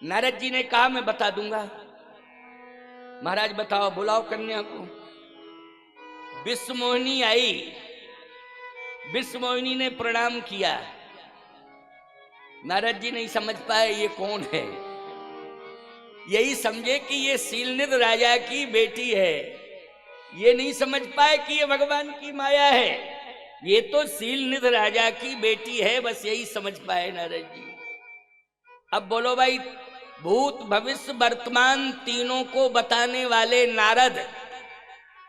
नारद जी ने कहा मैं बता दूंगा। महाराज बताओ, बुलाओ कन्या को। विश्वमोहिनी आई। विश्वमोहिनी ने प्रणाम किया। नारद जी नहीं समझ पाए ये कौन है। यही समझे कि ये शीलनिध राजा की बेटी है। ये नहीं समझ पाए कि ये भगवान की माया है। ये तो शीलनिध राजा की बेटी है, बस यही समझ पाए नारद जी। अब बोलो भाई, भूत भविष्य वर्तमान तीनों को बताने वाले नारद,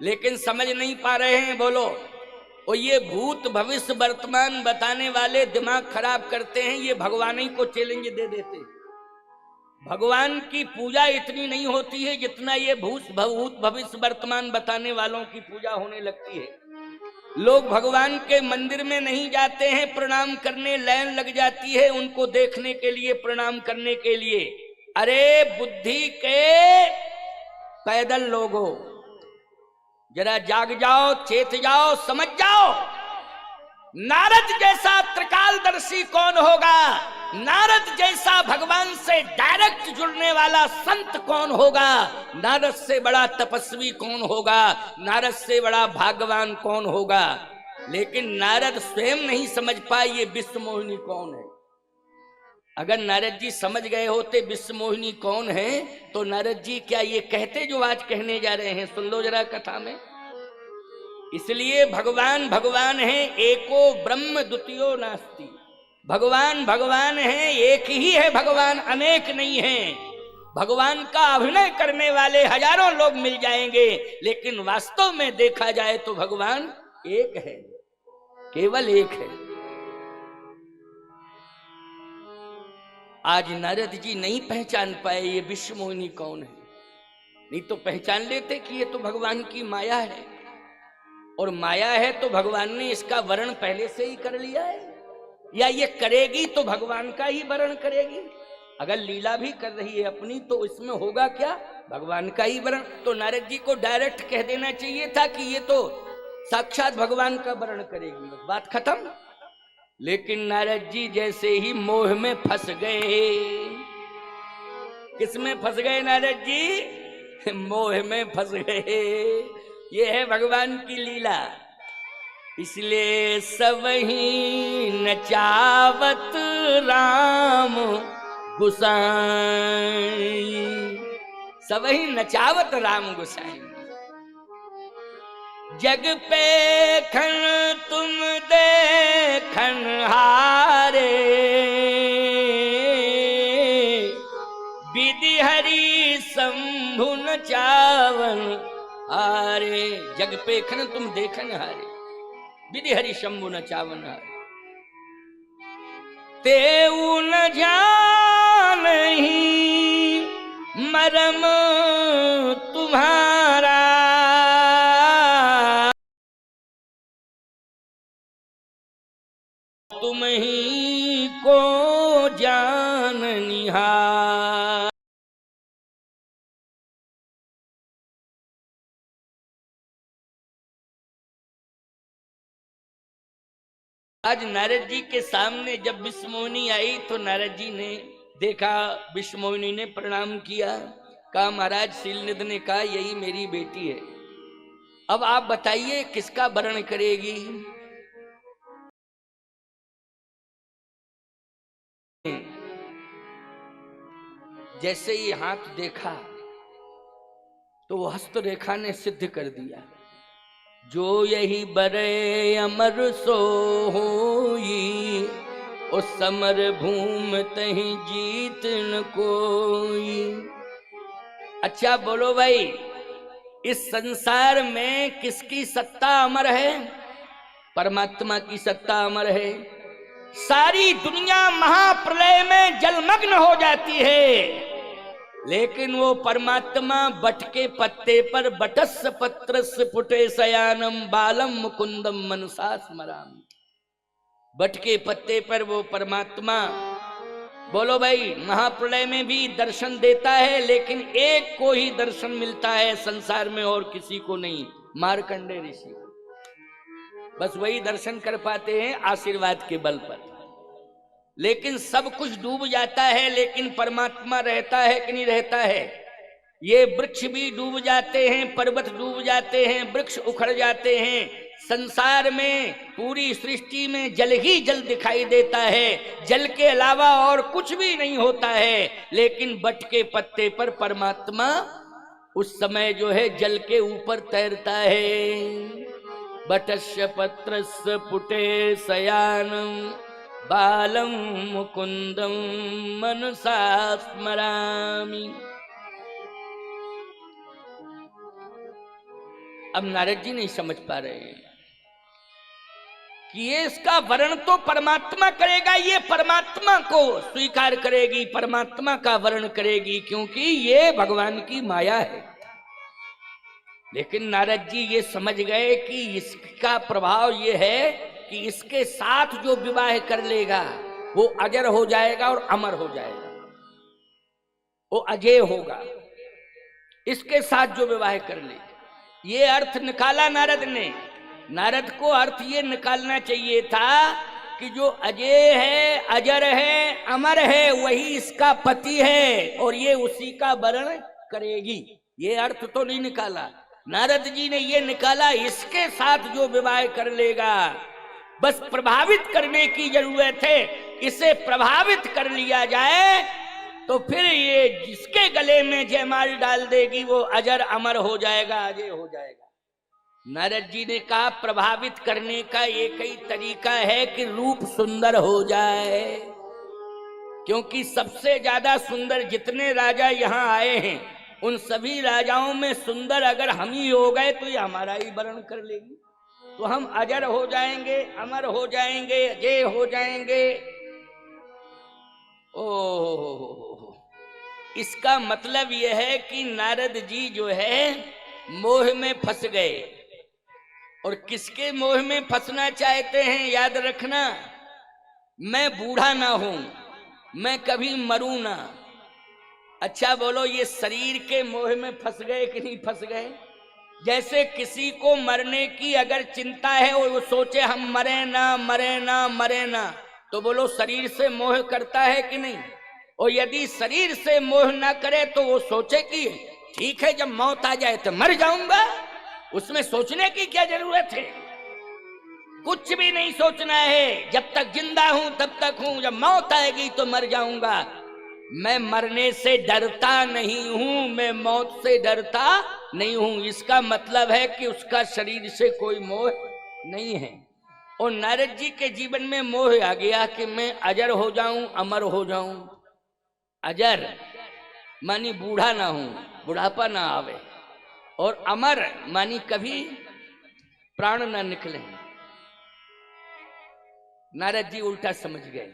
लेकिन समझ नहीं पा रहे हैं। बोलो, और ये भूत भविष्य वर्तमान बताने वाले दिमाग खराब करते हैं। ये भगवान ही को चैलेंज दे देते। भगवान की पूजा इतनी नहीं होती है जितना ये भूत भविष्य वर्तमान बताने वालों की पूजा होने लगती है। लोग भगवान के मंदिर में नहीं जाते हैं प्रणाम करने, लाइन लग जाती है उनको देखने के लिए, प्रणाम करने के लिए। अरे बुद्धि के पैदल लोगों, जरा जाग जाओ, चेत जाओ, समझ जाओ। नारद जैसा त्रिकालदर्शी कौन होगा? नारद जैसा भगवान से डायरेक्ट जुड़ने वाला संत कौन होगा? नारद से बड़ा तपस्वी कौन होगा? नारद से बड़ा भाग्यवान कौन होगा? लेकिन नारद स्वयं नहीं समझ पाए ये विश्वमोहिनी कौन है। अगर नारद जी समझ गए होते विश्वमोहिनी कौन है, तो नारद जी क्या ये कहते जो आज कहने जा रहे हैं? सुन लो जरा कथा में। इसलिए भगवान भगवान है, एको ब्रह्म द्वितीयो नास्ति। भगवान भगवान है, एक ही है भगवान, अनेक नहीं है। भगवान का अभिनय करने वाले हजारों लोग मिल जाएंगे, लेकिन वास्तव में देखा जाए तो भगवान एक है, केवल एक है। आज नारद जी नहीं पहचान पाए ये विश्वमोहिनी कौन है। नहीं तो पहचान लेते कि ये तो भगवान की माया है, और माया है तो भगवान ने इसका वर्ण पहले से ही कर लिया है, या ये करेगी तो भगवान का ही वर्ण करेगी। अगर लीला भी कर रही है अपनी तो इसमें होगा क्या? भगवान का ही वर्ण। तो नारद जी को डायरेक्ट कह देना चाहिए था कि ये तो साक्षात भगवान का वर्ण करेगी, बात खत्म। लेकिन नारद जी जैसे ही मोह में फंस गए। किसमें फंस गए नारद जी? मोह में फंस गए। ये है भगवान की लीला। इसलिए सबही नचावत राम गुसाई। सबही नचावत राम गुसाई। जग पे खन तुम देखन हारे, विधि हरि शंभु नचावन हारे। जग पे खन तुम देखन हारे, विधि हरि शंभु नचावन हारे। तेऊ न जानहि मरम तुम्हारा, तुम ही को जाननिहार। आज नारद जी के सामने जब विश्वमोहिनी आई तो नारद जी ने देखा, विश्वमोहिनी ने प्रणाम किया। कहा महाराज, शीलनिध ने कहा यही मेरी बेटी है। अब आप बताइए किसका वर्ण करेगी? जैसे ही हाथ देखा तो वो हस्त रेखा ने सिद्ध कर दिया, जो यही बरे अमर सो होई, उस समर भूम तही जीत न कोई। अच्छा बोलो भाई, इस संसार में किसकी सत्ता अमर है? परमात्मा की सत्ता अमर है। सारी दुनिया महाप्रलय में जलमग्न हो जाती है, लेकिन वो परमात्मा बट के पत्ते पर बटस्य पत्रस्य पुटे शयानम बालम मुकुंदम मनसा स्मरामि। बट के पत्ते पर वो परमात्मा, बोलो भाई, महाप्रलय में भी दर्शन देता है, लेकिन एक को ही दर्शन मिलता है संसार में, और किसी को नहीं, मार्कंडेय ऋषि। बस वही दर्शन कर पाते हैं आशीर्वाद के बल पर। लेकिन सब कुछ डूब जाता है, लेकिन परमात्मा रहता है कि नहीं रहता है। ये वृक्ष भी डूब जाते हैं, पर्वत डूब जाते हैं, वृक्ष उखड़ जाते हैं, संसार में पूरी सृष्टि में जल ही जल दिखाई देता है, जल के अलावा और कुछ भी नहीं होता है। लेकिन बट के पत्ते पर परमात्मा उस समय जो है जल के ऊपर तैरता है। बटस्य पत्रस्य पुटे शयानम बालम मुकुंदम मनसा स्मरामि। अब नारद जी नहीं समझ पा रहे हैं कि ये इसका वर्ण तो परमात्मा करेगा, ये परमात्मा को स्वीकार करेगी, परमात्मा का वर्ण करेगी, क्योंकि ये भगवान की माया है। लेकिन नारद जी ये समझ गए कि इसका प्रभाव ये है कि इसके साथ जो विवाह कर लेगा वो अजर हो जाएगा और अमर हो जाएगा, वो अजय होगा। इसके साथ जो विवाह कर ले, ये अर्थ निकाला नारद ने। नारद को अर्थ ये निकालना चाहिए था कि जो अजय है, अजर है, अमर है, वही इसका पति है और ये उसी का वर्ण करेगी। ये अर्थ तो नहीं निकाला नारद जी ने, ये निकाला इसके साथ जो विवाह कर लेगा, बस प्रभावित करने की जरूरत है। इसे प्रभावित कर लिया जाए तो फिर ये जिसके गले में जयमाल डाल देगी वो अजर अमर हो जाएगा, अजय हो जाएगा। नारद जी ने कहा प्रभावित करने का एक ही तरीका है कि रूप सुंदर हो जाए, क्योंकि सबसे ज्यादा सुंदर जितने राजा यहाँ आए हैं उन सभी राजाओं में सुंदर अगर हम ही हो गए तो ये हमारा ही वर्ण कर लेगी, तो हम अजर हो जाएंगे, अमर हो जाएंगे, अजय हो जाएंगे। ओह, इसका मतलब यह है कि नारद जी जो है मोह में फंस गए। और किसके मोह में फंसना चाहते हैं याद रखना, मैं बूढ़ा ना हूं, मैं कभी मरूं ना। अच्छा बोलो, ये शरीर के मोह में फंस गए कि नहीं फंस गए? जैसे किसी को मरने की अगर चिंता है और वो सोचे हम मरे ना मरे ना मरे ना, तो बोलो शरीर से मोह करता है कि नहीं? और यदि शरीर से मोह ना करे तो वो सोचे कि ठीक है जब मौत आ जाए तो मर जाऊंगा, उसमें सोचने की क्या जरूरत है? कुछ भी नहीं सोचना है, जब तक जिंदा हूं तब तक हूं, जब मौत आएगी तो मर जाऊंगा। मैं मरने से डरता नहीं हूं, मैं मौत से डरता नहीं हूं। इसका मतलब है कि उसका शरीर से कोई मोह नहीं है। और नारद जी के जीवन में मोह आ गया कि मैं अजर हो जाऊं, अमर हो जाऊं। अजर मानी बूढ़ा ना हूं, बुढ़ापा ना आवे, और अमर मानी कभी प्राण ना निकले। नारद जी उल्टा समझ गए।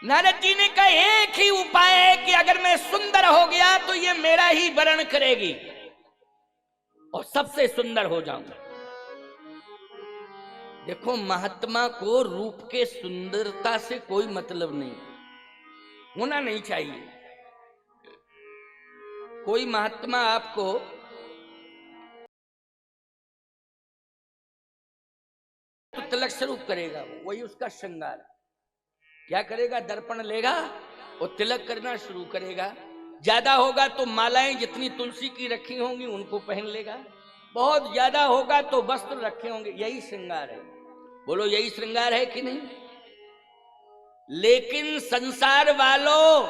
नारद जी ने कहा एक ही उपाय है कि अगर मैं सुंदर हो गया तो ये मेरा ही वर्ण करेगी और सबसे सुंदर हो जाऊंगा। देखो, महात्मा को रूप के सुंदरता से कोई मतलब नहीं, होना नहीं चाहिए। कोई महात्मा आपको तो तिलक स्वरूप करेगा, वही उसका श्रृंगार। क्या करेगा? दर्पण लेगा और तिलक करना शुरू करेगा। ज्यादा होगा तो मालाएं जितनी तुलसी की रखी होंगी उनको पहन लेगा, बहुत ज्यादा होगा तो वस्त्र रखे होंगे। यही श्रृंगार है। बोलो यही श्रृंगार है कि नहीं? लेकिन संसार वालों,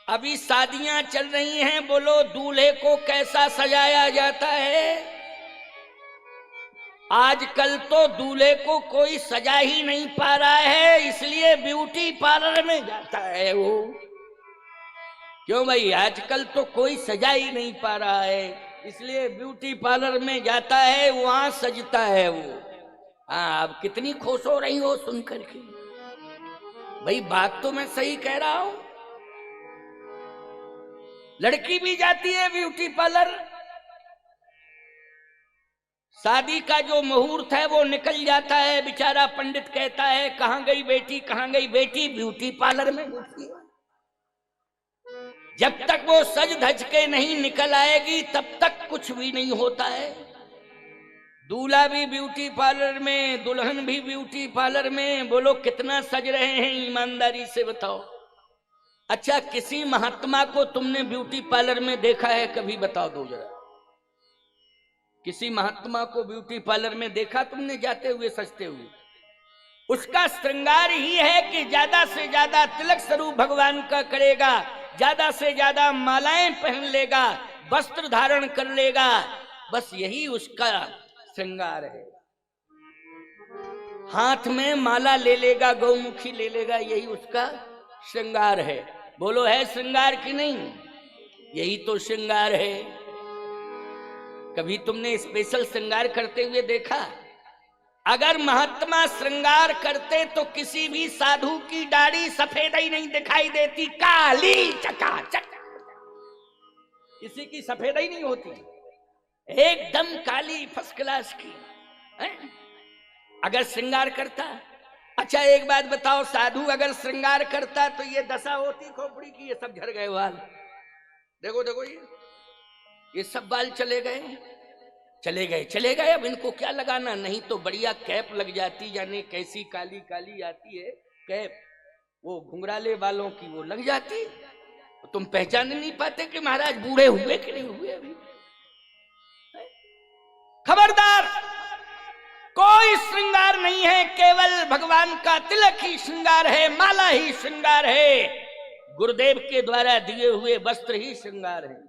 अभी शादियां चल रही हैं, बोलो दूल्हे को कैसा सजाया जाता है? आजकल तो दूल्हे को कोई सजा ही नहीं पा रहा है, इसलिए ब्यूटी पार्लर में जाता है वो। क्यों भाई? आजकल तो कोई सजा ही नहीं पा रहा है, इसलिए ब्यूटी पार्लर में जाता है, वहां सजता है वो। हाँ, अब कितनी खुश हो रही हो सुनकर के। भाई बात तो मैं सही कह रहा हूं। लड़की भी जाती है ब्यूटी पार्लर, शादी का जो मुहूर्त है वो निकल जाता है, बेचारा पंडित कहता है कहां गई बेटी, कहां गई बेटी? ब्यूटी पार्लर में घुसी। जब तक वो सज धज के नहीं निकल आएगी तब तक कुछ भी नहीं होता है। दूल्हा भी ब्यूटी पार्लर में, दुल्हन भी ब्यूटी पार्लर में। बोलो कितना सज रहे हैं, ईमानदारी से बताओ। अच्छा, किसी महात्मा को तुमने ब्यूटी पार्लर में देखा है कभी? बताओ दो जरा। किसी महात्मा को ब्यूटी पार्लर में देखा तुमने जाते हुए, सजते हुए? उसका श्रृंगार ही है कि ज्यादा से ज्यादा तिलक स्वरूप भगवान का करेगा, ज्यादा से ज्यादा मालाएं पहन लेगा, वस्त्र धारण कर लेगा। बस यही उसका श्रृंगार है। हाथ में माला ले लेगा, गौमुखी ले लेगा, यही उसका श्रृंगार है। बोलो है श्रृंगार कि नहीं? यही तो श्रृंगार है। कभी तुमने स्पेशल श्रृंगार करते हुए देखा? अगर महात्मा श्रृंगार करते तो किसी भी साधु की दाढ़ी सफेद ही नहीं दिखाई देती, काली चकाचक। किसी की सफेद ही नहीं होती, एकदम काली फर्स्ट क्लास की है? अगर श्रृंगार करता। अच्छा एक बात बताओ, साधु अगर श्रृंगार करता तो ये दशा होती खोपड़ी की, ये सब झड़ गए बाल। देखो देखो, ये सब बाल चले गए, चले गए, चले गए। अब इनको क्या लगाना? नहीं तो बढ़िया कैप लग जाती, जाने कैसी काली काली आती है कैप, वो घुंघराले बालों की, वो लग जाती। तुम पहचान नहीं पाते कि महाराज बूढ़े हुए कि नहीं हुए अभी। खबरदार, कोई श्रृंगार नहीं है, केवल भगवान का तिलक ही श्रृंगार है, माला ही श्रृंगार है, गुरुदेव के द्वारा दिए हुए वस्त्र ही श्रृंगार है,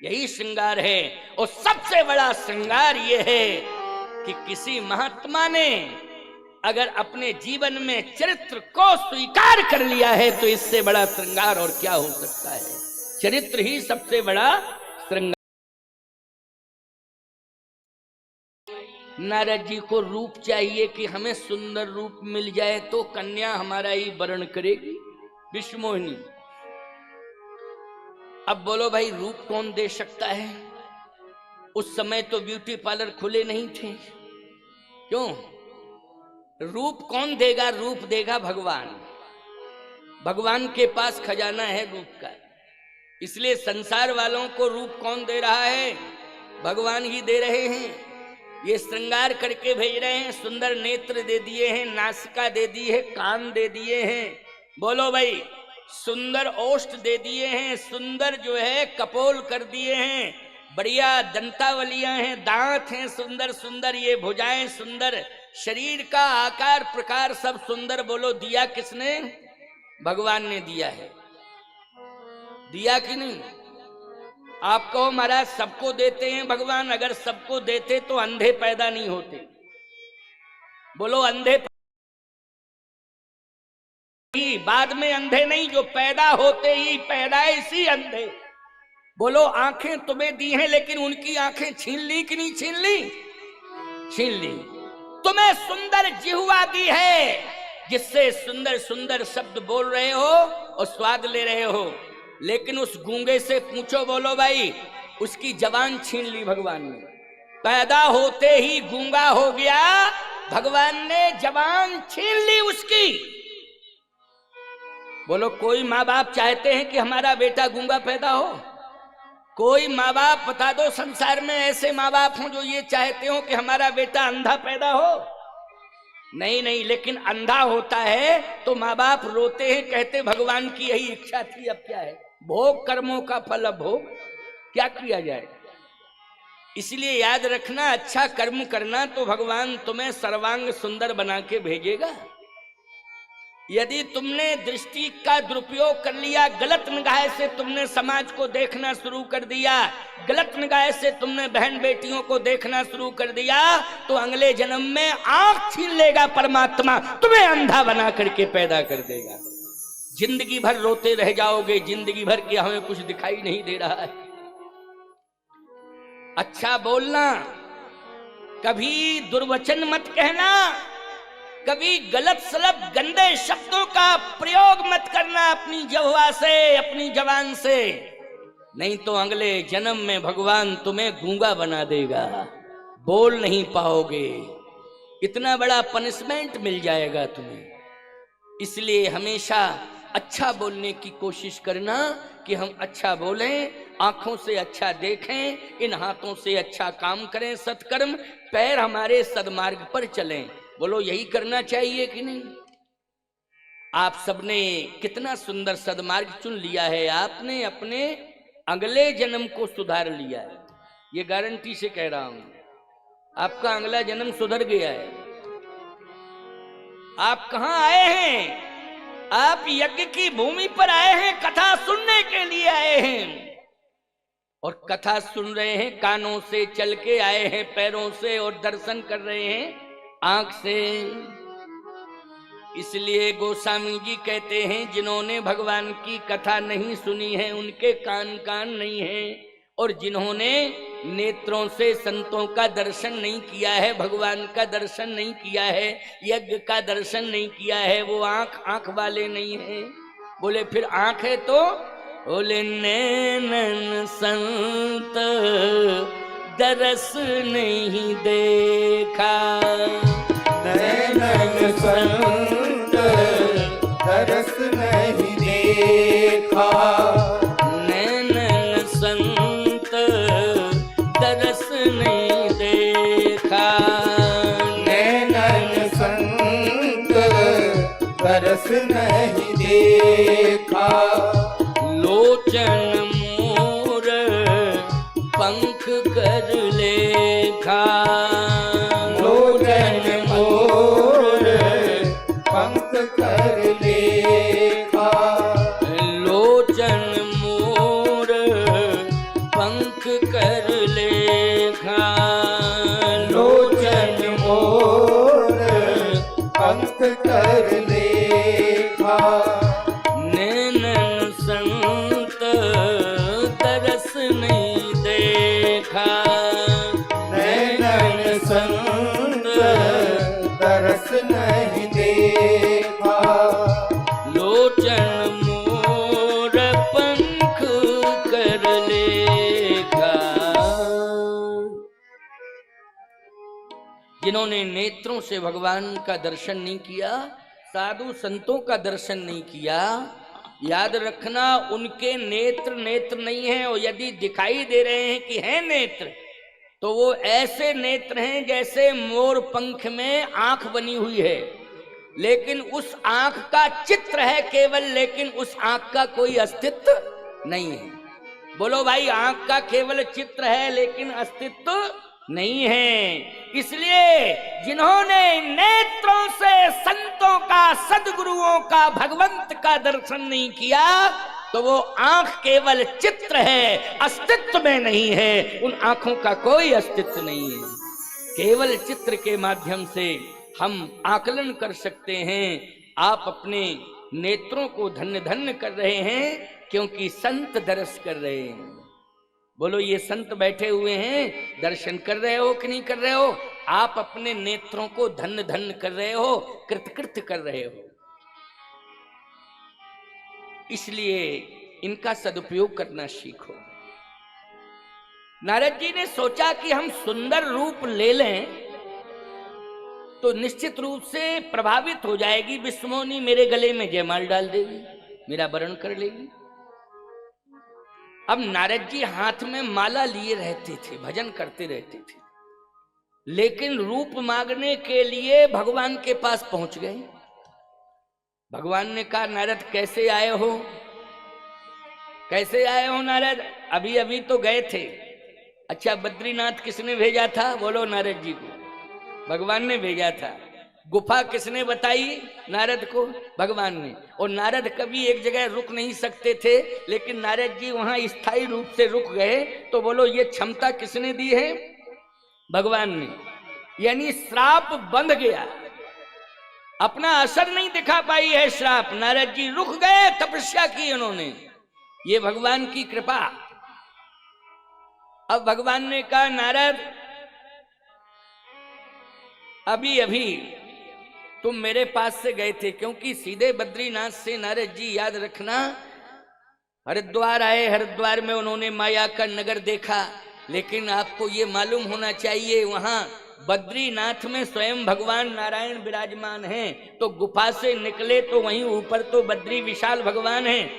यही श्रृंगार है। और सबसे बड़ा श्रृंगार यह है कि किसी महात्मा ने अगर अपने जीवन में चरित्र को स्वीकार कर लिया है तो इससे बड़ा श्रृंगार और क्या हो सकता है? चरित्र ही सबसे बड़ा श्रृंगार। नारद जी को रूप चाहिए कि हमें सुंदर रूप मिल जाए तो कन्या हमारा ही वर्ण करेगी, विश्वमोहिनी। अब बोलो भाई, रूप कौन दे सकता है? उस समय तो ब्यूटी पार्लर खुले नहीं थे। क्यों? रूप कौन देगा? रूप देगा भगवान। भगवान के पास खजाना है रूप का। इसलिए संसार वालों को रूप कौन दे रहा है? भगवान ही दे रहे हैं। ये श्रृंगार करके भेज रहे हैं, सुंदर नेत्र दे दिए हैं, नासिका दे दी है, कान दे दिए हैं। बोलो भाई, सुंदर ओष्ठ दे दिए हैं, सुंदर जो है कपोल कर दिए हैं, बढ़िया दंतावलियां हैं, दांत हैं सुंदर सुंदर, ये भुजाएं सुंदर, शरीर का आकार प्रकार सब सुंदर। बोलो दिया किसने? भगवान ने दिया है। दिया कि नहीं? आप कहो महाराज सबको देते हैं भगवान, अगर सबको देते तो अंधे पैदा नहीं होते। बोलो अंधे ही, बाद में अंधे नहीं, जो पैदा होते ही पैदाइशी अंधे। बोलो आंखें तुम्हें दी हैं लेकिन उनकी आंखें छीन ली कि नहीं छीन ली? छीन ली। तुम्हें सुंदर जिह्वा दी है जिससे सुंदर सुंदर शब्द बोल रहे हो और स्वाद ले रहे हो, लेकिन उस गूंगे से पूछो, बोलो भाई, उसकी जबान छीन ली भगवान ने। पैदा होते ही गूंगा हो गया, भगवान ने जबान छीन ली उसकी। बोलो कोई माँ बाप चाहते हैं कि हमारा बेटा गूंगा पैदा हो? कोई माँ बाप बता दो संसार में ऐसे माँ बाप हों जो ये चाहते हो कि हमारा बेटा अंधा पैदा हो? नहीं नहीं, लेकिन अंधा होता है तो माँ बाप रोते हैं, कहते भगवान की यही इच्छा थी, अब क्या है? भोग कर्मों का फल, अब भोग, क्या किया जाए? इसलिए याद रखना, अच्छा कर्म करना तो भगवान तुम्हें सर्वांग सुंदर बना के भेजेगा। यदि तुमने दृष्टि का दुरुपयोग कर लिया, गलत निगाह से तुमने समाज को देखना शुरू कर दिया, गलत निगाह से तुमने बहन बेटियों को देखना शुरू कर दिया, तो अगले जन्म में आंख छीन लेगा परमात्मा, तुम्हें अंधा बना करके पैदा कर देगा। जिंदगी भर रोते रह जाओगे, जिंदगी भर कि हमें कुछ दिखाई नहीं दे रहा है। अच्छा बोलना, कभी दुर्वचन मत कहना, कभी गलत सलत गंदे शब्दों का प्रयोग मत करना अपनी जिह्वा से, अपनी जबान से, नहीं तो अगले जन्म में भगवान तुम्हें गूंगा बना देगा, बोल नहीं पाओगे, इतना बड़ा पनिशमेंट मिल जाएगा तुम्हें। इसलिए हमेशा अच्छा बोलने की कोशिश करना कि हम अच्छा बोलें, आंखों से अच्छा देखें, इन हाथों से अच्छा काम करें, सत्कर्म, पैर हमारे सदमार्ग पर चलें। बोलो यही करना चाहिए कि नहीं? आप सबने कितना सुंदर सदमार्ग चुन लिया है, आपने अपने अगले जन्म को सुधार लिया है। ये गारंटी से कह रहा हूं, आपका अगला जन्म सुधर गया है। आप कहां आए हैं? आप यज्ञ की भूमि पर आए हैं, कथा सुनने के लिए आए हैं, और कथा सुन रहे हैं कानों से, चल के आए हैं पैरों से, और दर्शन कर रहे हैं आंख से। इसलिए गोस्वामी जी कहते हैं, जिन्होंने भगवान की कथा नहीं सुनी है उनके कान कान नहीं है, और जिन्होंने नेत्रों से संतों का दर्शन नहीं किया है, भगवान का दर्शन नहीं किया है, यज्ञ का दर्शन नहीं किया है, वो आंख आंख वाले नहीं है। बोले फिर आंख है तो बोले नैनन संत दरस नहीं देखा, नैनन संत दरस नहीं देखा, नैनन संत दरस नहीं देखा, नैनन संत दरस नहीं देखा, लोचन मोर पंख कर लेखा, लोचन मोर पंख कर लेखा, लोचन मोर पंख कर लेखा, लोचन मोर पंख कर लेखा, नैनन संत तरस नहीं देखा, नैनन संत दरस नहीं देखा, लोचन मोर पंख कर लेखा। जिन्होंने नेत्रों से भगवान का दर्शन नहीं किया, साधु संतों का दर्शन नहीं किया, याद रखना उनके नेत्र नेत्र नहीं है, और यदि दिखाई दे रहे हैं कि हैं नेत्र, तो वो ऐसे नेत्र हैं जैसे मोर पंख में आंख बनी हुई है, लेकिन उस आंख का चित्र है केवल, लेकिन उस आंख का कोई अस्तित्व नहीं है। बोलो भाई, आंख का केवल चित्र है लेकिन अस्तित्व नहीं है। इसलिए जिन्होंने नेत्रों से संतों का, सदगुरुओं का, भगवंत का दर्शन नहीं किया, तो वो आंख केवल चित्र है, अस्तित्व में नहीं है। उन आंखों का कोई अस्तित्व नहीं है। केवल चित्र के माध्यम से हम आकलन कर सकते हैं। आप अपने नेत्रों को धन्य धन्य कर रहे हैं, क्योंकि संत दर्श कर रहे हैं। बोलो, ये संत बैठे हुए हैं, दर्शन कर रहे हो कि नहीं कर रहे हो? आप अपने नेत्रों को धन्य धन्य कर रहे हो, कृतकृत्य कर रहे हो। इसलिए इनका सदुपयोग करना सीखो। नारद जी ने सोचा कि हम सुंदर रूप ले लें तो निश्चित रूप से प्रभावित हो जाएगी विश्वमोनी, मेरे गले में जयमाल डाल देगी, मेरा वरण कर लेगी। अब नारद जी हाथ में माला लिए रहते थे, भजन करते रहते थे, लेकिन रूप मांगने के लिए भगवान के पास पहुंच गए। भगवान ने कहा, नारद कैसे आए हो? कैसे आए हो नारद? अभी अभी तो गए थे। अच्छा, बद्रीनाथ किसने भेजा था? बोलो, नारद जी को भगवान ने भेजा था। गुफा किसने बताई? नारद को भगवान ने। और नारद कभी एक जगह रुक नहीं सकते थे, लेकिन नारद जी वहां स्थायी रूप से रुक गए। तो बोलो, ये क्षमता किसने दी है? भगवान ने। यानी श्राप बंध गया, अपना असर नहीं दिखा पाई है श्राप। नारद जी रुक गए, तपस्या की उन्होंने, ये भगवान की कृपा। अब भगवान ने कहा, नारद अभी अभी तुम मेरे पास से गए थे, क्योंकि सीधे बद्रीनाथ से नारद जी, याद रखना, हरिद्वार आए। हरिद्वार में उन्होंने माया का नगर देखा, लेकिन आपको ये मालूम होना चाहिए वहां बद्रीनाथ में स्वयं भगवान नारायण विराजमान हैं। तो गुफा से निकले तो वहीं ऊपर तो बद्री विशाल भगवान हैं,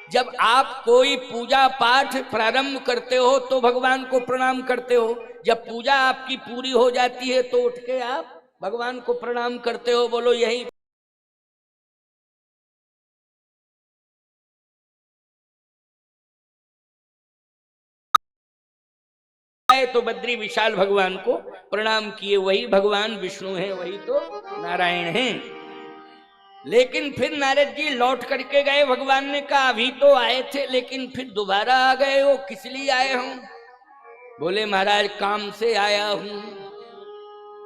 जब आप कोई पूजा पाठ प्रारंभ करते हो तो भगवान को प्रणाम करते हो, जब पूजा आपकी पूरी हो जाती है तो उठ के आप भगवान को प्रणाम करते हो। बोलो यही तो बद्री विशाल भगवान को प्रणाम किए, वही भगवान विष्णु हैं, वही तो नारायण हैं। लेकिन फिर नारद जी लौट करके गए। भगवान ने कहा अभी तो आए थे लेकिन फिर दोबारा आ गए हो, किस लिए आए हो? बोले महाराज काम से आया हूं,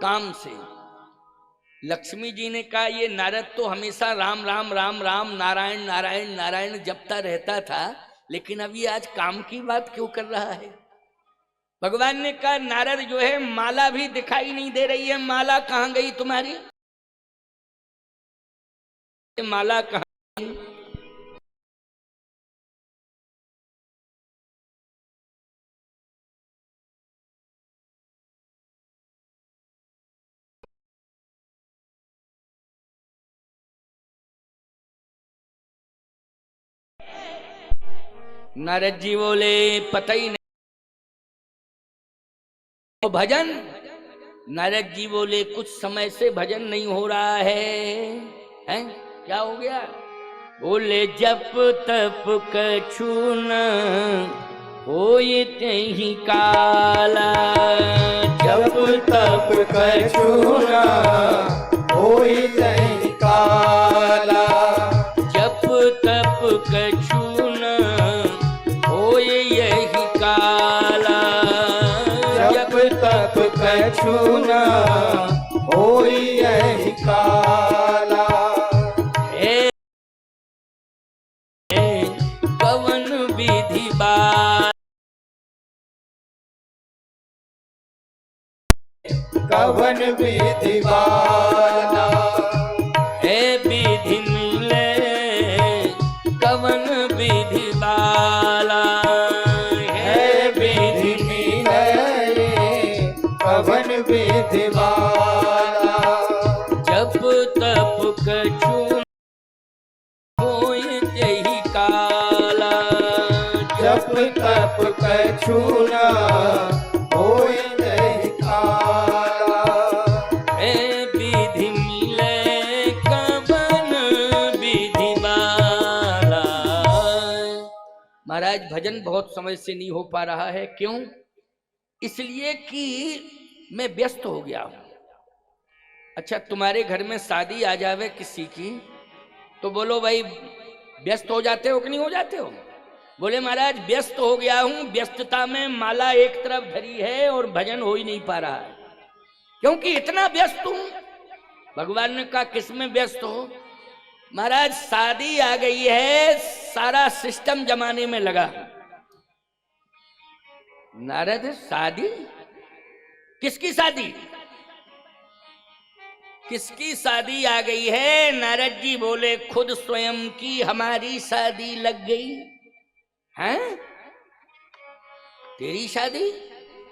काम से। लक्ष्मी जी ने कहा ये नारद तो हमेशा राम राम राम राम नारायण नारायण नारायण जपता रहता था, लेकिन अभी आज काम की बात क्यों कर रहा है? भगवान ने कहा नारद जो है माला भी दिखाई नहीं दे रही है, माला कहां गई तुम्हारी? माला कहां? नारद जी बोले पता ही नहीं। तो भजन? नारद जी बोले कुछ समय से भजन नहीं हो रहा है। हैं? क्या हो गया? बोले जप तप कछु न होय तेहि काला, जप तप कछु न होय तेहि काला, जप तप कछु न होय यही काला, जप तप कछु न होय यही काला। कवन विधि बार, कवन विधि बाला, हे विधि मिले कवन विधि बाला, है विधि मिले कवन विधि बाला, जप तप कछु होय यही काला, जप तप कछु न होय यही काला, हे विधि मिले कवन विधि बाला। महाराज भजन बहुत समय से नहीं हो पा रहा है, क्यों? इसलिए कि मैं व्यस्त हो गया हूं। अच्छा तुम्हारे घर में शादी आ जावे किसी की तो बोलो भाई व्यस्त हो जाते हो कि नहीं हो जाते हो? बोले महाराज व्यस्त हो गया हूं, व्यस्तता में माला एक तरफ धरी है और भजन हो ही नहीं पा रहा है, क्योंकि इतना व्यस्त हूं। भगवान ने कहा किसमें व्यस्त हो? महाराज शादी आ गई है, सारा सिस्टम जमाने में लगा। नारद शादी? किसकी शादी? किसकी शादी आ गई है? नारद जी बोले खुद स्वयं की हमारी शादी लग गई। हैं? तेरी शादी?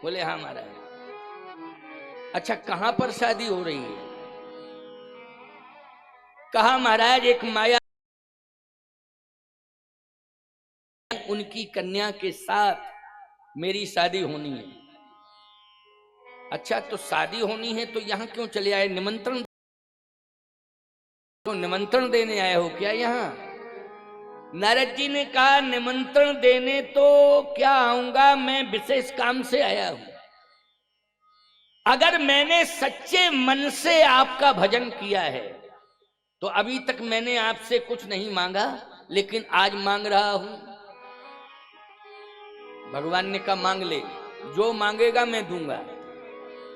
बोले हाँ महाराज। अच्छा कहां पर शादी हो रही है? कहा महाराज एक माया उनकी कन्या के साथ मेरी शादी होनी है। अच्छा तो शादी होनी है तो यहां क्यों चले आए? निमंत्रण तो निमंत्रण देने आए हो क्या यहां? नारद जी ने कहा निमंत्रण देने तो क्या आऊंगा, मैं विशेष काम से आया हूं। अगर मैंने सच्चे मन से आपका भजन किया है तो अभी तक मैंने आपसे कुछ नहीं मांगा, लेकिन आज मांग रहा हूं। भगवान ने कहा मांग ले, जो मांगेगा मैं दूंगा।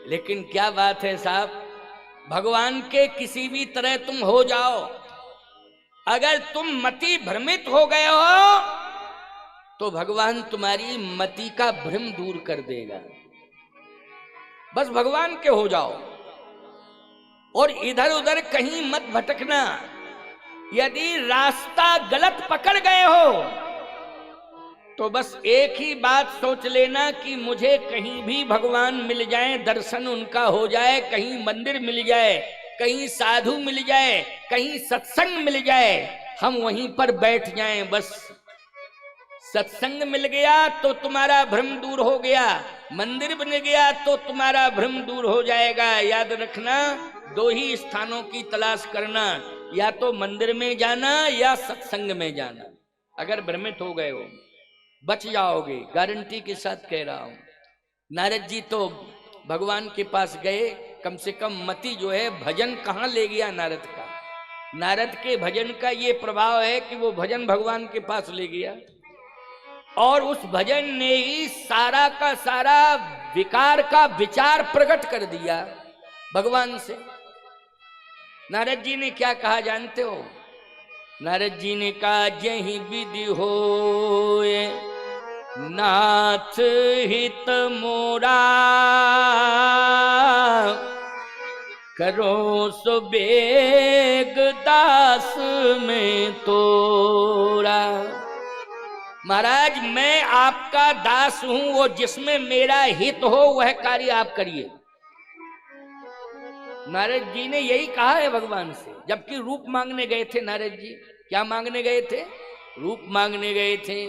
लेकिन क्या बात है साहब, भगवान के किसी भी तरह तुम हो जाओ, अगर तुम मति भ्रमित हो गए हो तो भगवान तुम्हारी मति का भ्रम दूर कर देगा। बस भगवान के हो जाओ और इधर उधर कहीं मत भटकना। यदि रास्ता गलत पकड़ गए हो तो बस एक ही बात सोच लेना कि मुझे कहीं भी भगवान मिल जाए, दर्शन उनका हो जाए, कहीं मंदिर मिल जाए, कहीं साधु मिल जाए, कहीं सत्संग मिल जाए, हम वहीं पर बैठ जाएं, बस सत्संग मिल गया तो तुम्हारा भ्रम दूर हो गया, मंदिर बन गया तो तुम्हारा भ्रम दूर हो जाएगा। याद रखना, दो ही स्थानों की तलाश करना, या तो मंदिर में जाना या सत्संग में जाना। अगर भ्रमित हो गए हो बच जाओगे, गारंटी के साथ कह रहा हूं। नारद जी तो भगवान के पास गए, कम से कम मति जो है भजन कहाँ ले गया नारद का। नारद के भजन का ये प्रभाव है कि वो भजन भगवान के पास ले गया, और उस भजन ने ही सारा का सारा विकार का विचार प्रकट कर दिया भगवान से। नारद जी ने क्या कहा जानते हो? नारद जी ने कहा, जहि विधि होए नाथ हित मोरा, करो सो बेग दास में तोरा। महाराज मैं आपका दास हूं, वो जिसमें मेरा हित हो वह कार्य आप करिए। नारद जी ने यही कहा है भगवान से, जबकि रूप मांगने गए थे नारद जी। क्या मांगने गए थे? रूप मांगने गए थे।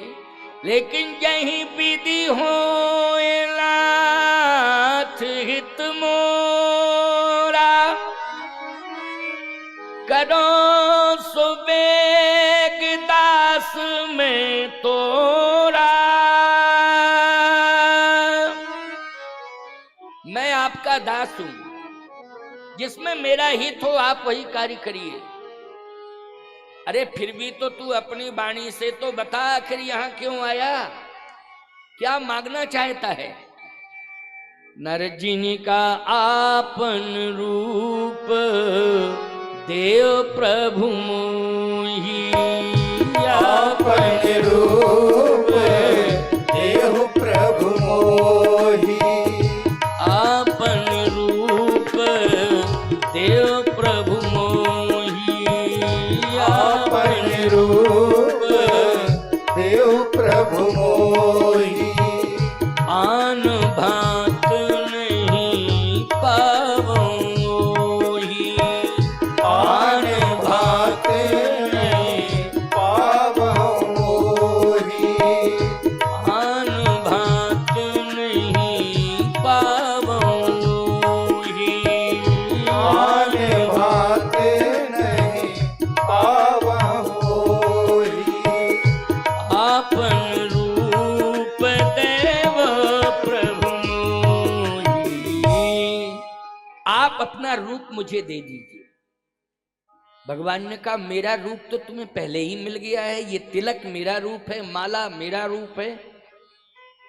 लेकिन जहीं विधि होए नाथ हित मोरा, करो सुबेग दास में तोरा। मैं आपका दास हूं, जिसमें मेरा हित हो आप वही कार्य करिए। अरे फिर भी तो तू अपनी वाणी से तो बता, आखिर यहां क्यों आया, क्या मांगना चाहता है? नारद जी ने कहा, आपन रूप देव प्रभु मोहि, आपन रूप देव प्रभु मोहि, आपन रूप देव प्रभु मोहि, आपन रूप देव प्रभु मोहि, आन भात नहीं पावोहि, आन भात नहीं पावोहि, आन भात नहीं पावोहि, आन भात नहीं पावोहि, आपन रूप देव प्रभु मोहि। आप अपना रूप मुझे दे दीजिए। भगवान ने कहा, मेरा रूप तो तुम्हें पहले ही मिल गया है, ये तिलक मेरा रूप है, माला मेरा रूप है,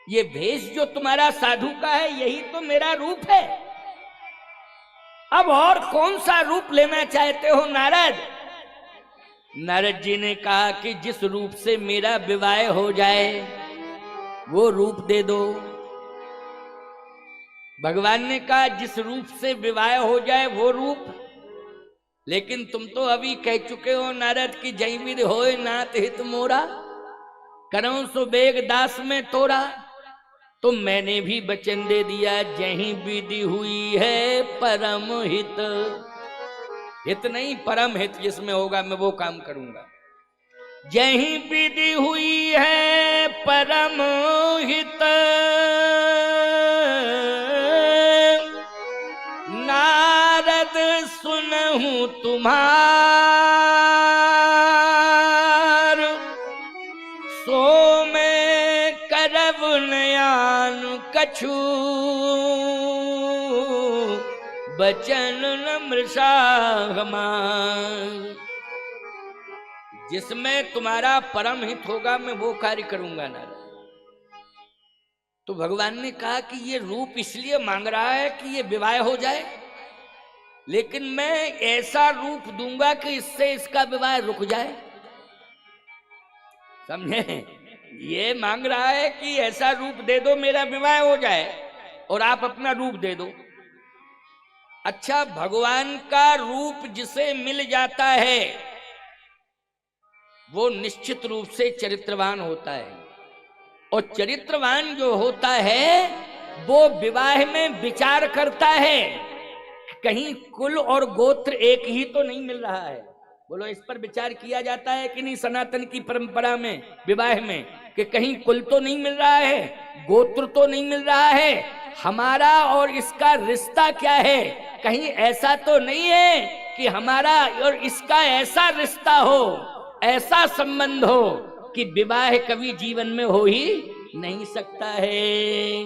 ये भेष जो तुम्हारा साधु का है यही तो मेरा रूप है। अब और कौन सा रूप लेना चाहते हो नारद? नारद जी ने कहा कि जिस रूप से मेरा विवाह हो जाए वो रूप दे दो। भगवान ने कहा, जिस रूप से विवाह हो जाए वो रूप। लेकिन तुम तो अभी कह चुके हो नारद की, जय विधि होए नाथ हित मोरा, करऊं सो बेग दास में तोरा। तो मैंने भी वचन दे दिया, जहीं विधि हुई है परम हित। हित नहीं, परम हित जिसमें होगा मैं वो काम करूंगा। जहीं विधि हुई है परम हित, नारद सुनहु तुम्हार, सो मैं करब नयान कछु, बचन नम्र हमार। जिसमें तुम्हारा परम हित होगा मैं वो कार्य करूंगा नारद। तो भगवान ने कहा कि ये रूप इसलिए मांग रहा है कि ये विवाह हो जाए, लेकिन मैं ऐसा रूप दूंगा कि इससे इसका विवाह रुक जाए। समझे? ये मांग रहा है कि ऐसा रूप दे दो मेरा विवाह हो जाए, और आप अपना रूप दे दो। अच्छा, भगवान का रूप जिसे मिल जाता है वो निश्चित रूप से चरित्रवान होता है, और चरित्रवान जो होता है वो विवाह में विचार करता है। कहीं कुल और गोत्र एक ही तो नहीं मिल रहा है, बोलो इस पर विचार किया जाता है कि नहीं सनातन की परंपरा में, विवाह में, कि कहीं कुल तो नहीं मिल रहा है, गोत्र तो नहीं मिल रहा है, हमारा और इसका रिश्ता क्या है, कहीं ऐसा तो नहीं है कि हमारा और इसका ऐसा रिश्ता हो, ऐसा संबंध हो कि विवाह कभी जीवन में हो ही नहीं सकता है।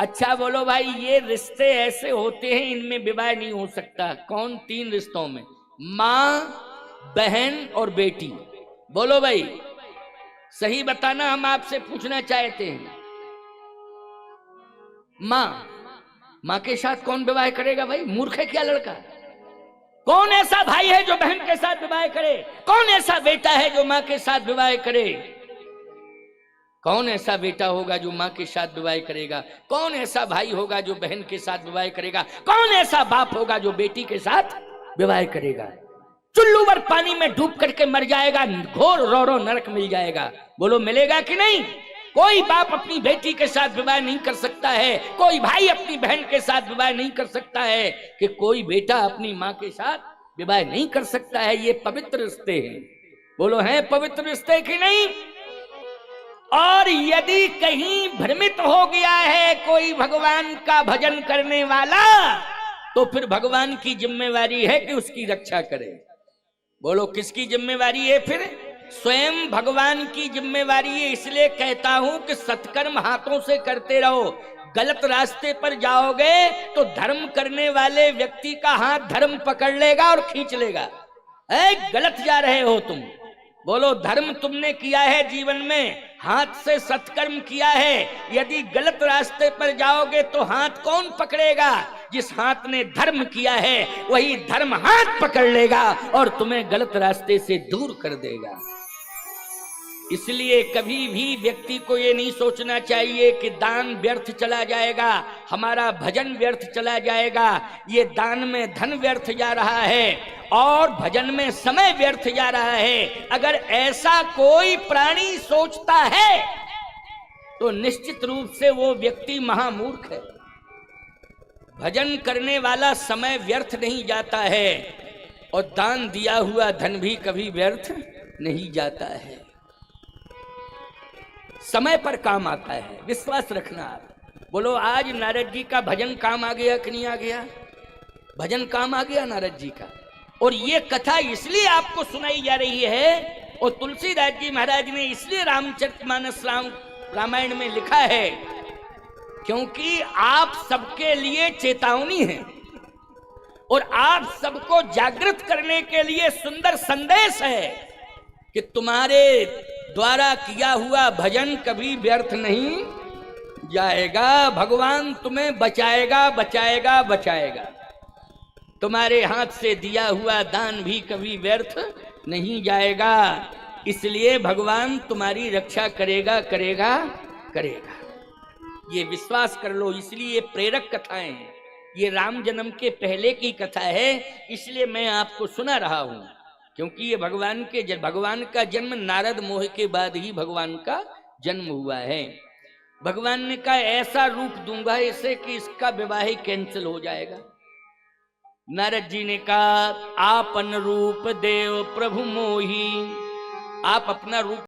अच्छा बोलो भाई, ये रिश्ते ऐसे होते हैं इनमें विवाह नहीं हो सकता। कौन? 3 रिश्तों में, माँ, बहन और बेटी। बोलो भाई, सही बताना, हम आपसे पूछना चाहते हैं। माँ के साथ कौन विवाह करेगा भाई? मूर्ख है क्या लड़का? कौन ऐसा भाई है जो बहन के साथ विवाह करे? कौन ऐसा बेटा है जो माँ के साथ विवाह करे? कौन ऐसा बेटा होगा जो माँ के साथ विवाह करेगा? कौन ऐसा भाई होगा जो बहन के साथ विवाह करेगा? कौन ऐसा बाप होगा जो बेटी के साथ विवाह करेगा? चुल्लू भर पानी में डूब करके मर जाएगा, घोर रोरो नरक मिल जाएगा। बोलो मिलेगा कि नहीं? कोई बाप अपनी बेटी के साथ विवाह नहीं कर सकता है, कोई भाई अपनी बहन के साथ विवाह नहीं कर सकता है, कि कोई बेटा अपनी माँ के साथ विवाह नहीं कर सकता है। ये पवित्र रिश्ते हैं। बोलो हैं पवित्र रिश्ते कि नहीं? और यदि कहीं भ्रमित हो गया है कोई भगवान का भजन करने वाला, तो फिर भगवान की जिम्मेवारी है कि उसकी रक्षा करे। बोलो किसकी जिम्मेवारी है फिर? स्वयं भगवान की जिम्मेवारी है। इसलिए कहता हूं कि सत्कर्म हाथों से करते रहो। गलत रास्ते पर जाओगे तो धर्म करने वाले व्यक्ति का हाथ धर्म पकड़ लेगा और खींच लेगा। गलत जा रहे हो तुम। बोलो धर्म तुमने किया है जीवन में, हाथ से सत्कर्म किया है। यदि गलत रास्ते पर जाओगे तो हाथ कौन पकड़ेगा? जिस हाथ ने धर्म किया है वही धर्म हाथ पकड़ लेगा और तुम्हें गलत रास्ते से दूर कर देगा। इसलिए कभी भी व्यक्ति को ये नहीं सोचना चाहिए कि दान व्यर्थ चला जाएगा, हमारा भजन व्यर्थ चला जाएगा। ये दान में धन व्यर्थ जा रहा है और भजन में समय व्यर्थ जा रहा है। अगर ऐसा कोई प्राणी सोचता है तो निश्चित रूप से वो व्यक्ति महामूर्ख है। भजन करने वाला समय व्यर्थ नहीं जाता है और दान दिया हुआ धन भी कभी व्यर्थ नहीं जाता है। समय पर काम आता है, विश्वास रखना। बोलो आज नारद जी का भजन काम आ गया कि नहीं आ गया? भजन काम आ गया नारद जी का। और ये कथा इसलिए आपको सुनाई जा रही है और तुलसीदास जी महाराज ने इसलिए रामचरितमानस रामायण में लिखा है क्योंकि आप सबके लिए चेतावनी है और आप सबको जागृत करने के लिए सुंदर संदेश है कि तुम्हारे द्वारा किया हुआ भजन कभी व्यर्थ नहीं जाएगा। भगवान तुम्हें बचाएगा बचाएगा बचाएगा। तुम्हारे हाथ से दिया हुआ दान भी कभी व्यर्थ नहीं जाएगा। इसलिए भगवान तुम्हारी रक्षा करेगा करेगा करेगा। ये विश्वास कर लो। इसलिए ये प्रेरक कथाएं हैं। ये राम जन्म के पहले की कथा है, इसलिए मैं आपको सुना रहा हूं। क्योंकि ये भगवान का जन्म नारद मोह के बाद ही भगवान का जन्म हुआ है। भगवान ने कहा ऐसा रूप दूंगा इसे कि इसका विवाह ही कैंसिल हो जाएगा। नारद जी ने कहा आपन रूप देव प्रभु मोही, आप अपना रूप